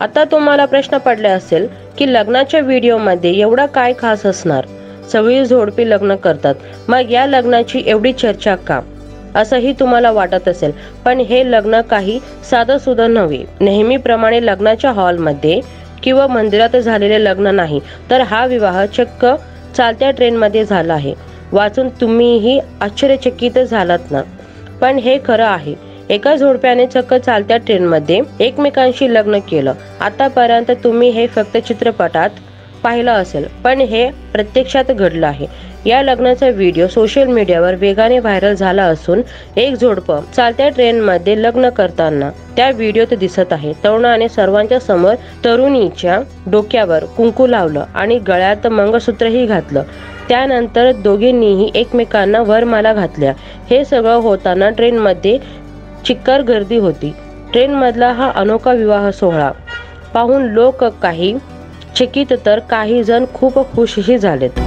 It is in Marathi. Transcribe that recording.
आता तुम्हाला प्रश्न पडला असेल की लग्नाच्या व्हिडिओमध्ये एवढा काय खास असणार, सगळी जोडपी लग्न करतात, मग या लग्नाची एवढी चर्चा का, असंही तुम्हाला वाटत असेल. पण हे लग्न काही साधं सुद्धा नव्हे. नेहमीप्रमाणे लग्नाच्या हॉलमध्ये किंवा मंदिरात झालेले लग्न नाही, तर हा विवाह चक्क चालत्या ट्रेनमध्ये झाला आहे. वाचून तुम्हीही आश्चर्यचकित झालात ना? पण हे खरं आहे. एका जोडप्याने चक्क चालत्या ट्रेनमध्ये एकमेकांशी लग्न केलं. आतापर्यंत तुम्ही हे फक्त चित्रपटात पाहिलं असेल, पण हे प्रत्यक्षात घडलं आहे. या लग्नाचा व्हिडिओ सोशल मीडियावर वेगाने व्हायरल झाला असून एक जोडपं चालत्या ट्रेनमध्ये लग्न करताना त्या व्हिडिओत दिसत आहे. तरुणाने सर्वांच्या समोर तरुणीच्या डोक्यावर कुंकू लावलं आणि गळ्यात मंगळसूत्रही घातलं. त्यानंतर दोघींनीही एकमेकांना वरमाला घातल्या. हे सगळं होताना ट्रेनमध्ये चिक्कार गर्दी होती. ट्रेनमधला हा अनोखा विवाह सोहळा पाहून लोक काही चकित तर काही जण खूप खुशही झालेत.